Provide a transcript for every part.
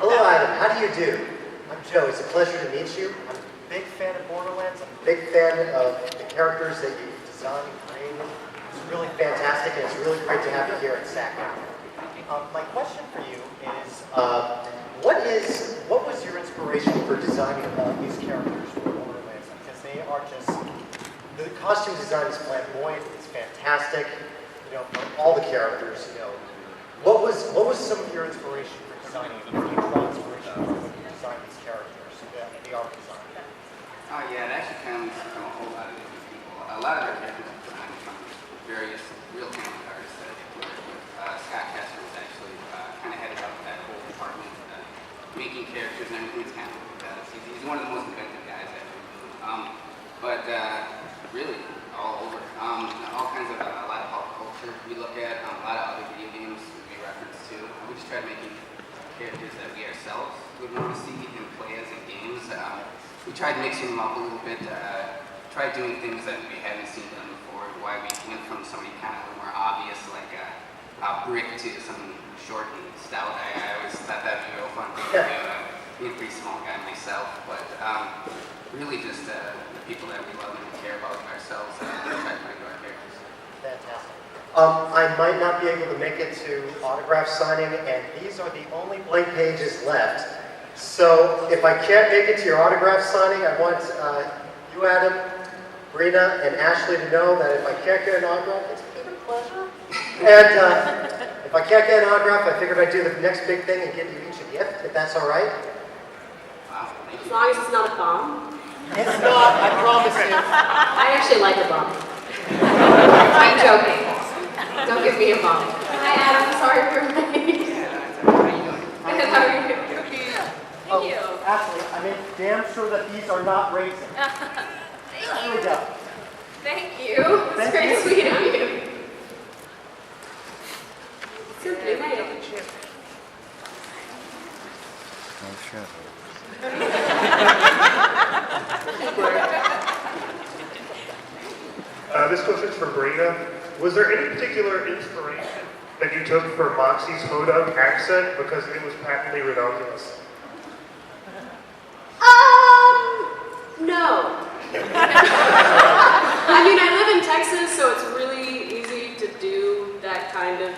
Hello, Adam. How do you do? I'm Joe. It's a pleasure to meet you. I'm a big fan of Borderlands. I'm a big fan of the characters that you've designed and created. It's really fantastic, and it's really great to have you here at SacAnime. My question for you is, what was your inspiration for designing these characters for Borderlands? Because they are just, the costume design is flamboyant. It's fantastic. You know, for all the characters. You know, what was some of your inspiration for designing? Did you draw inspiration for when you designed these characters, the art design? Oh yeah, it actually comes from a whole lot of different people. A lot of our characters are designed from various real talented artists that I worked with. Scott Kessler was actually kind of headed up that whole department, making characters and everything. It's kind of what he does. He's one of the most inventive guys ever. But really, all over. All kinds of, a lot of pop culture we look at, a lot of other video games we reference to. We just try making characters that we ourselves would want to see and play as in games. We tried mixing them up a little bit, tried doing things that we hadn't seen done before, why we went from somebody kind of more obvious, like a Brick, to some short and stout guy. I always thought that would be a real fun thing to do, being a pretty small guy myself, but really just the people that we love and care about ourselves and try to make our characters. Fantastic. I might not be able to make it to autograph signing, and these are the only blank pages left. So if I can't make it to your autograph signing, I want you, Adam, Brina, and Ashley to know that if I can't get an autograph, it's been a pleasure. And if I can't get an autograph, I figured I'd do the next big thing and give you each a gift, if that's all right. Wow, thank you. As long as it's not a bomb. It's not, I promise you. I actually like a bomb. I'm joking. Don't give me a bomb. Hi, Adam. Sorry for late. How are you doing? Good, how are you? Thank you. Ashley, I made damn sure that these are not raisins. Here we go. Thank you. It's very sweet of you. Simply made. This question's for Brina. Was there any particular inspiration that you took for Moxie's Hodunk accent? Because it was patently ridiculous. No. I mean, I live in Texas, so it's really easy to do that kind of,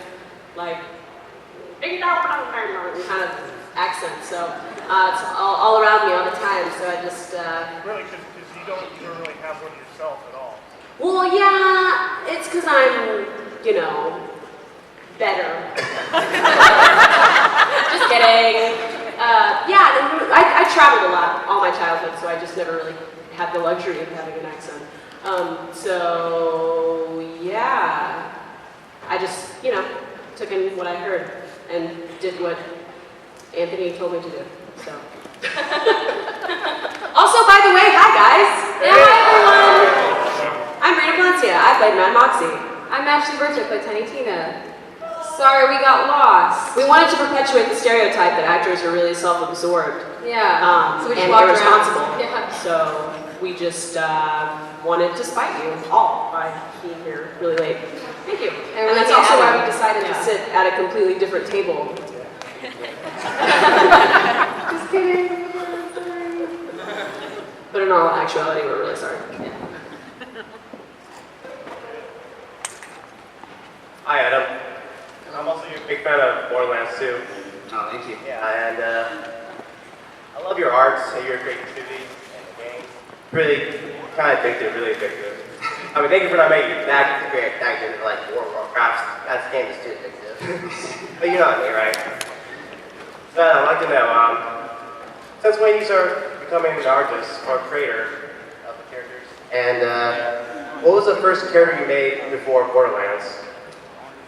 like, kind of accent. So it's all around me all the time. So I just Really, because you don't really have one yourself at all. well, yeah, it's because I'm, you know, better. Just kidding. Yeah, I traveled a lot all my childhood, so I just never really had the luxury of having an accent. So yeah, I just, you know, took in what I heard and did what Anthony told me to do. So. Also, by the way, hi guys. Yeah, hi everyone. I'm Brina Palencia. I played Mad Moxie. I'm Ashley Burch. I played Tiny Tina. Sorry, we got lost. We wanted to perpetuate the stereotype that actors are really self-absorbed. Yeah. So we just and irresponsible. Yeah. So we just wanted to spite you all by being here really late. Thank you. And that's also why we decided to sit at a completely different table. Just kidding. But in all actuality, we're really sorry. Yeah. Hi, Adam. I'm also a big fan of Borderlands too. Oh, thank you. Yeah, and I love your arts and your creativity and the game. Really kind of addictive, really addictive. I mean, thank you for not making that great acting like World of Warcraft. That game is too addictive. But you know what I mean, right? So I'd like to know, since when you start becoming an artist or creator of the characters, and what was the first character you made before Borderlands?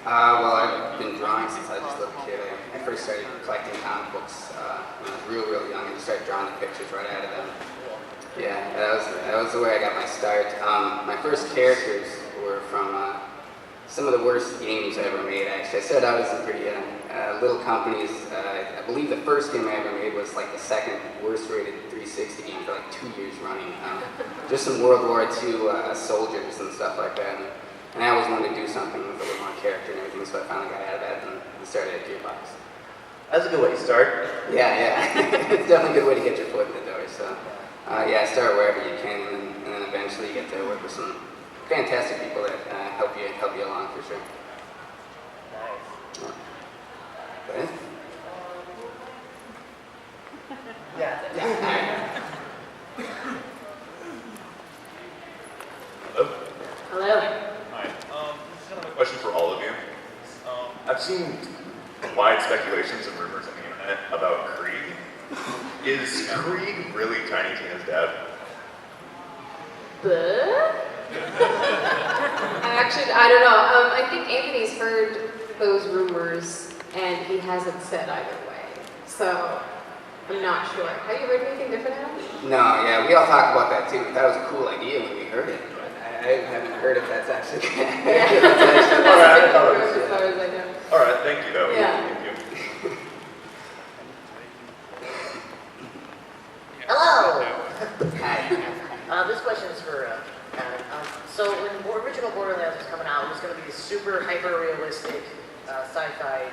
Well, I've been drawing since I was a little kid. I first started collecting comic books when I was real young, and just started drawing the pictures right out of them. Yeah, that was the way I got my start. My first characters were from some of the worst games I ever made, actually. I started out as a pretty little companies. I believe the first game I ever made was like the second worst rated 360 game for like 2 years running. Just some World War II soldiers and stuff like that. And I always wanted to do something with a little more character and everything, so I finally got out of that and started at Gearbox. That's a good way to start. Yeah. It's definitely a good way to get your foot in the door. So, yeah, start wherever you can, and then eventually you get to work with some fantastic people that help you along for sure. Nice. Okay. Yeah. Hello? Hello. Hi. This is kind of a question for all of you. I've seen wide speculations and rumors on the internet about Creed. Is Creed really Tiny Tina's dad? Actually, I don't know. I think Anthony's heard those rumors, and he hasn't said either way. So, I'm not sure. Have you heard anything different, Adam? No, yeah, we all talked about that too. That was a cool idea when we heard it, but I haven't heard if that's actually Yeah. that's actually That's a big rumor as far as I know. All right, thank you though. Yeah. Thank you. Hello! Hi. This question is for Adam. So when the original Borderlands was coming out, it was going to be a super hyper-realistic sci-fi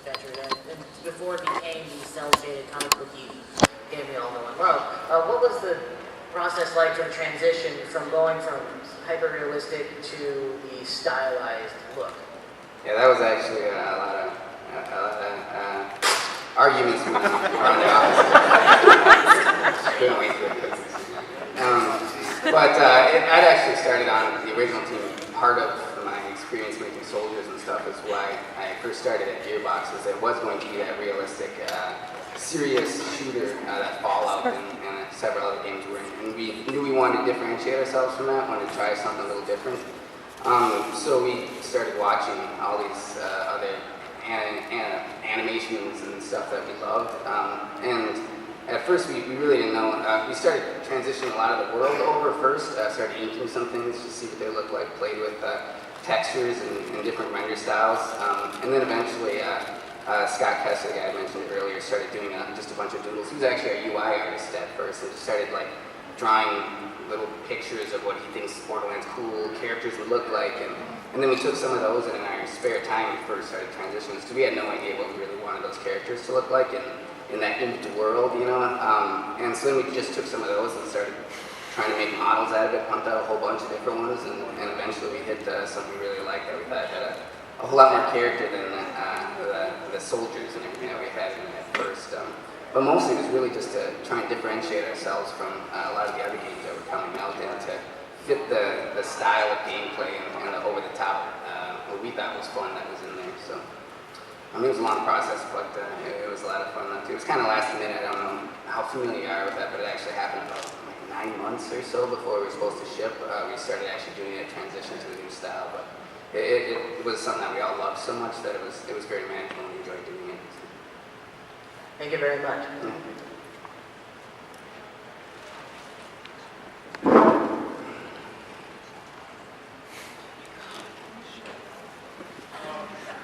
adventure. And before it became the cel-shaded comic booky game we all know and love, what was the process like for the transition from going from hyper-realistic to the stylized look? Yeah, that was actually a lot of arguments around the office. Couldn't wait for it. But I'd actually started on the original team. Part of my experience making soldiers and stuff is why I first started at Gearbox, was it was going to be that realistic, serious shooter that Fallout and several other games were in. And we knew we wanted to differentiate ourselves from that, wanted to try something a little different. So we started watching all these other animations and stuff that we loved. And at first we really didn't know. We started transitioning a lot of the world over first, started inking some things to see what they look like, played with textures and different render styles. And then eventually Scott Kessler, the guy I mentioned earlier, started doing just a bunch of doodles. He was actually our UI artist at first and just started like drawing little pictures of what he thinks Borderlands cool characters would look like. And then we took some of those and in our spare time we first started transitioning. So we had no idea what we really wanted those characters to look like in that inked world, you know. And so then we just took some of those and started trying to make models out of it, pumped out a whole bunch of different ones, and eventually we hit something we really liked that we thought had a whole lot more character than the soldiers and everything that we had in it at first. But mostly it was really just to try and differentiate ourselves from a lot of the other games that were coming out and to fit the style of gameplay and the over-the-top, what we thought was fun that was in there. So, it was a long process, but it was a lot of fun too. It was kind of last minute. I don't know how familiar you are with that, but it actually happened about like 9 months or so before we were supposed to ship. We started actually doing a transition to the new style, but it was something that we all loved so much that it was very magical and we enjoyed doing it. Thank you very much.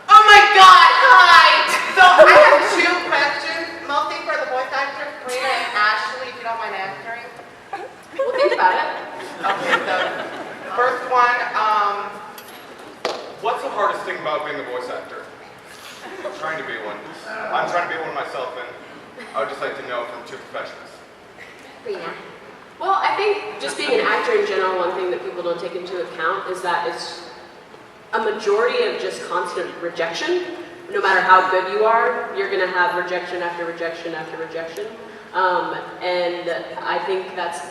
Oh my God! Hi. So I have 2 questions, mostly for the voice actors, Brina and Ashley, if you don't mind answering. We'll think about it. Okay. So first one, What's the hardest thing about being a voice actor? Trying to be one. I'm trying to be one myself, and I would just like to know from 2 professionals. Brina. Well, I think just being an actor in general, one thing that people don't take into account is that it's a majority of just constant rejection. No matter how good you are, you're going to have rejection after rejection after rejection. And I think that's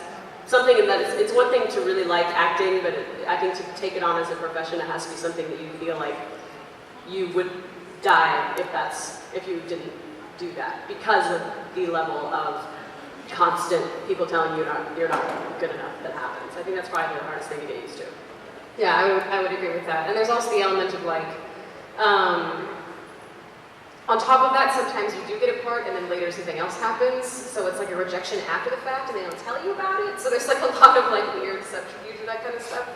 something that it's one thing to really like acting, but I think to take it on as a profession, it has to be something that you feel like you would die if you didn't do that, because of the level of constant people telling you you're not good enough that happens. I think that's probably the hardest thing to get used to. Yeah, I would agree with that. And there's also the element of like, on top of that, sometimes you do get a part and then later something else happens. So it's like a rejection after the fact and they don't tell you about it. So there's like a lot of like weird subterfuge and that kind of stuff.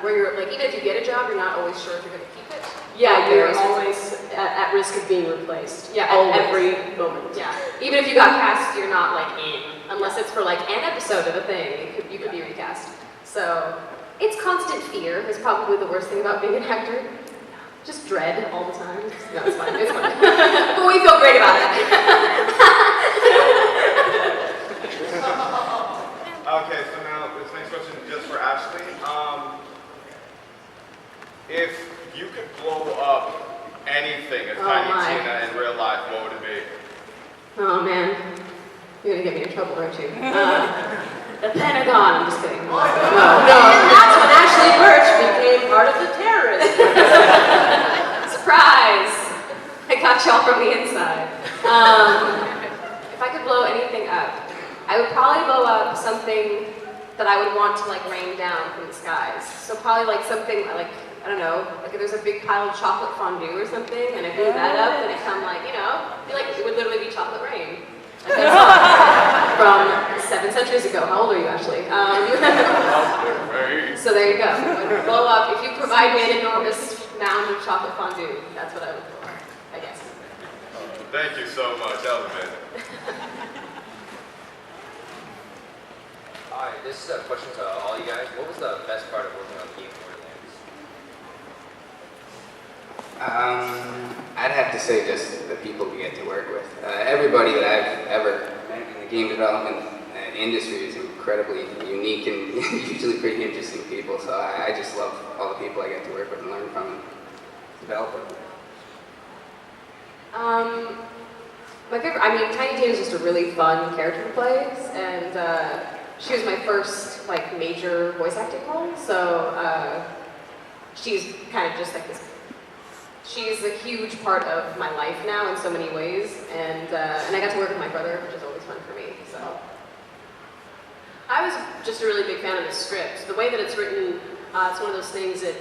Where you're like, even if you get a job, you're not always sure if you're going to keep it. Yeah, you're always at risk of being replaced. Yeah, at every moment. Yeah. Even if you got cast, you're not like in. Unless it's for like an episode of a thing, you could be recast. So it's constant fear is probably the worst thing about being an actor. Just dread all the time. No, it's fine. It's fine. But we feel great about it. Okay, so now this next question is just for Ashley. If you could blow up anything as Tiny my. Tina in real life, what would it be? Oh man, you're gonna get me in trouble, aren't you? The Pentagon. I'm just kidding. No. And that's when Ashley Burch became part of the terrorists. Surprise! I got y'all from the inside. If I could blow anything up, I would probably blow up something that I would want to like rain down from the skies. So probably like something like, I don't know, like if there's a big pile of chocolate fondue or something, and I blew that up, then it come like, you know, it would literally be chocolate rain. Like that's from 7 centuries ago. How old are you, Ashley? So there you go. It would blow up. If you provide me an enormous mound of chocolate fondue, that's what I would blow up, I guess. Thank you so much. That was amazing. Hi, this is a question to all you guys. What was the best part of working on the game Borderlands? I'd have to say just the people we get to work with. Everybody that I've ever met in the game development industry is incredibly unique and usually pretty interesting people. So I just love all the people I get to work with and learn from and develop with. My favorite, I mean, Tiny Tina is just a really fun character to play, and she was my first like major voice acting role. So she's kind of just like this. She's a huge part of my life now in so many ways, and I got to work with my brother, which is always fun for me. So I was just a really big fan of the script. The way that it's written, it's one of those things that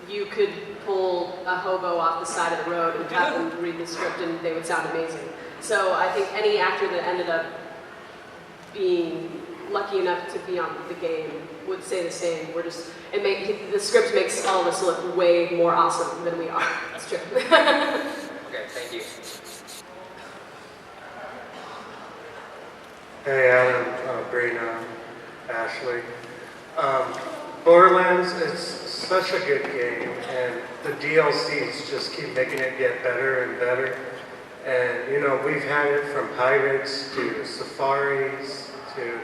you could pull a hobo off the side of the road and have them read the script, and they would sound amazing. So I think any actor that ended up being lucky enough to be on the game would say the same. The script makes all of us look way more awesome than we are. That's true. Okay, thank you. Hey Adam, Brina, Ashley. Borderlands is such a good game, and the DLCs just keep making it get better and better. And you know, we've had it from pirates to safaris to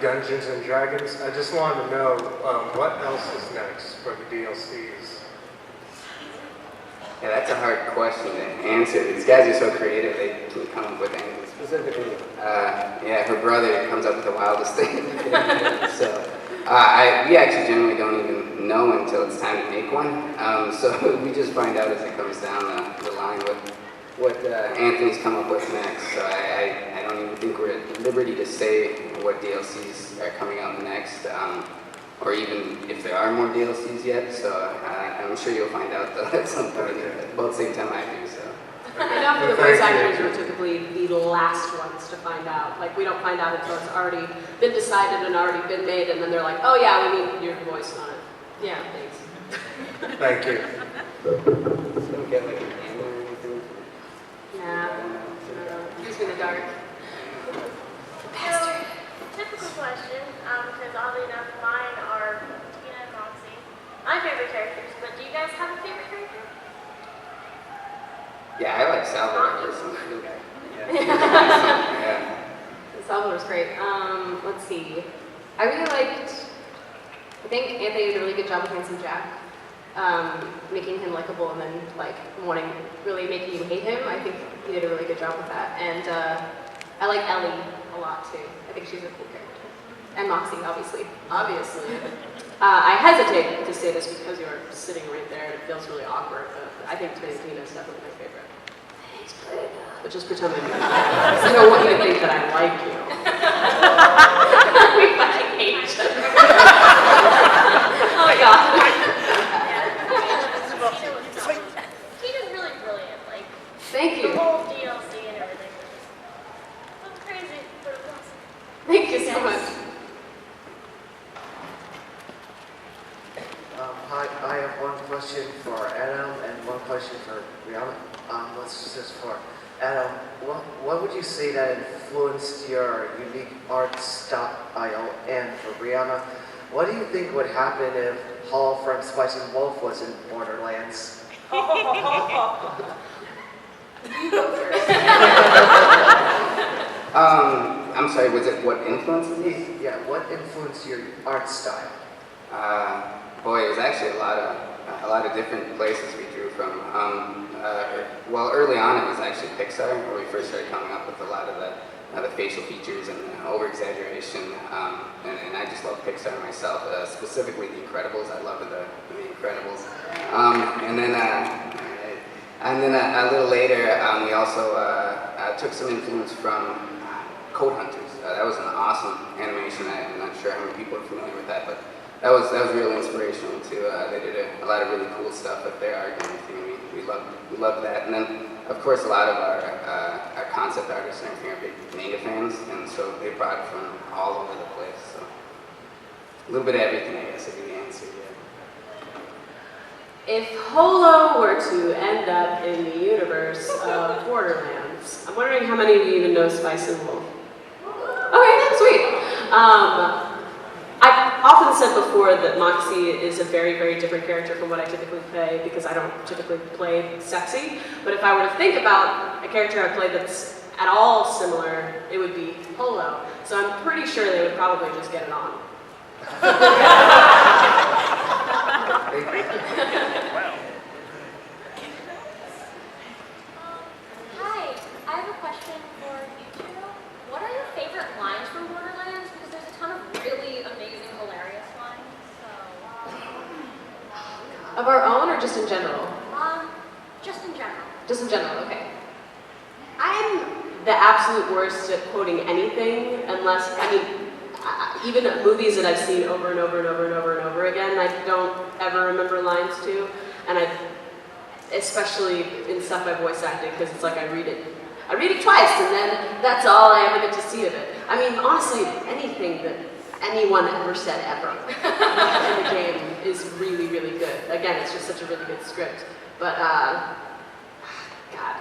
Dungeons and Dragons. I just wanted to know what else is next for the DLCs. Yeah, that's a hard question to answer. These guys are so creative, they can come up with anything. Specifically, yeah, her brother comes up with the wildest thing. So, we actually generally don't even know until it's time to make one. So we just find out as it comes down the line what Anthony's come up with next. So I don't even think we're at liberty to say what DLCs are coming out next, or even if there are more DLCs yet. So I'm sure you'll find out though at some point, about the same time I do. So. I know for the voice actors, we're typically the last ones to find out. Like, we don't find out until it's already been decided and already been made, and then they're like, oh yeah, we need your voice on it. Yeah, thanks. Thank you. Don't get like a camera or anything. Nah, keeps me in the dark. So, typical question, because oddly enough, mine are Tina and Moxie. My favorite characters, but do you guys have a favorite character? Yeah, I like Salvador. Yeah. Salvador's great. Let's see. I think Anthony did a really good job with Handsome Jack. Making him likable and then really making you hate him. I think he did a really good job with that. And I like Ellie a lot too. I think she's a cool character. And Moxie, obviously. I hesitate to say this because you're sitting right there and it feels really awkward, but I think Tina is definitely my favorite. Thanks, Brina. But just pretend because I don't want you to think that I like you. We fucking hate each other. Oh my god. Tina's really brilliant. Like, Thank you. the whole DLC and everything. It's crazy, but it was awesome. Thank you so much. Hi, I have one question for Adam and one question for Brianna. Let's just for Adam, what would you say that influenced your unique art style? And for Brianna, what do you think would happen if Hall from Spice and Wolf was in Borderlands? You go first. I'm sorry, was it what influences me? Yeah, what influenced your art style? Boy, it was actually a lot of different places we drew from. Well, early on it was actually Pixar, where we first started coming up with a lot of the facial features and over-exaggeration, and I just love Pixar myself, specifically The Incredibles. I loved the Incredibles. And then a little later, we also took some influence from Code Hunters. That was an awesome animation. I'm not sure how many people are familiar with that, but that was real inspirational too. They did a lot of really cool stuff with their art and everything. We loved that. And then, of course, a lot of our concept artists and everything are big manga fans, and so they brought it from all over the place. So a little bit of everything, I guess, would be the answer. Yeah. If Holo were to end up in the universe of Borderlands, I'm wondering how many of you even know Spice and Wolf? Okay, sweet. I've often said before that Moxie is a very, very different character from what I typically play because I don't typically play sexy. But if I were to think about a character I play that's at all similar, it would be Holo. So I'm pretty sure they would probably just get it on. Hi, I have a question for you two. What are your favorite lines from Borderlands? Because there's a ton of really amazing, hilarious lines. Of our own or just in general? Just in general. Just in general, okay. I'm the absolute worst at quoting anything unless, even movies that I've seen over and over and over and over and over again, I don't ever remember lines to, and especially in stuff I voice acted, because it's like I read it twice, and then that's all I ever get to see of it. I mean, honestly, anything that anyone ever said ever in the game is really, really good. Again, it's just such a really good script, but God,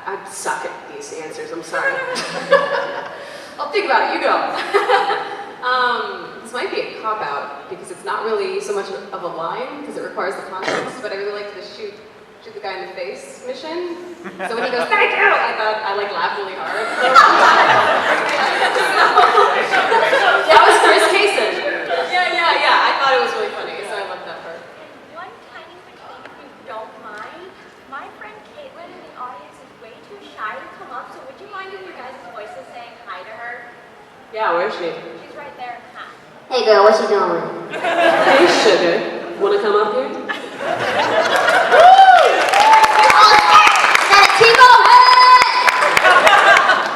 I suck at these answers, I'm sorry. I'll think about it, you go. This might be a cop-out, because it's not really so much of a line, because it requires the context, but I really like the shoot the guy in the face mission. So when he goes, thank you, I laughed really hard. That was Chris Kaysen. Yeah, I thought it was really funny, so I loved that part. One tiny quick thing, if you don't mind. My friend Caitlin in the audience is way too shy to come up, so would you mind in your guys' voices saying hi to her? Yeah, where is she? She's right there in the hat. Hey girl, what you doing? Hey sugar, wanna come up here?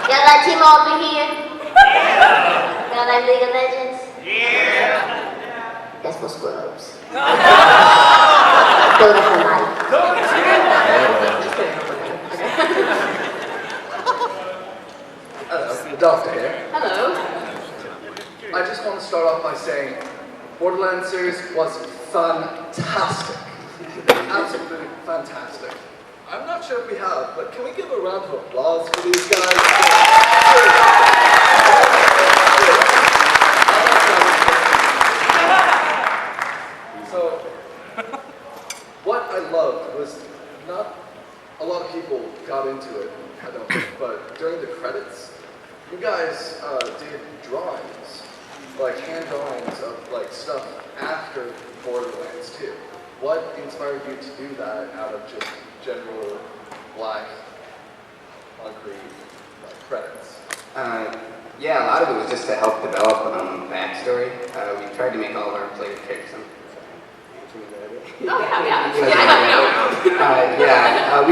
Y'all got Timo over here? Y'all like League of Legends? Yeah. That's for scrubs. Go to somebody. Hello, the doctor here. Hello. I just want to start off by saying Borderlands series was fantastic. Absolutely fantastic. I'm not sure if we have, but can we give a round of applause for these guys? So, what I loved was not a lot of people got into it, I don't think, but during the credits, you guys did drawings, like hand drawings of like stuff after Borderlands 2. What inspired you to do that out of just general black concrete credits? Yeah, a lot of it was just to help develop backstory. We tried to make all of our player characters. We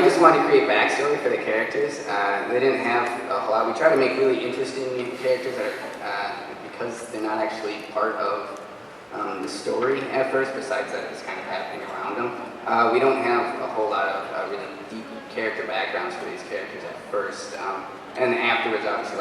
just wanted to create backstory for the characters. They didn't have a whole lot. We tried to make really interesting characters that are, because they're not actually part of the story at first, besides that it's kind of happening around them. We don't have a whole lot of really deep character backgrounds for these characters at first. And afterwards, obviously,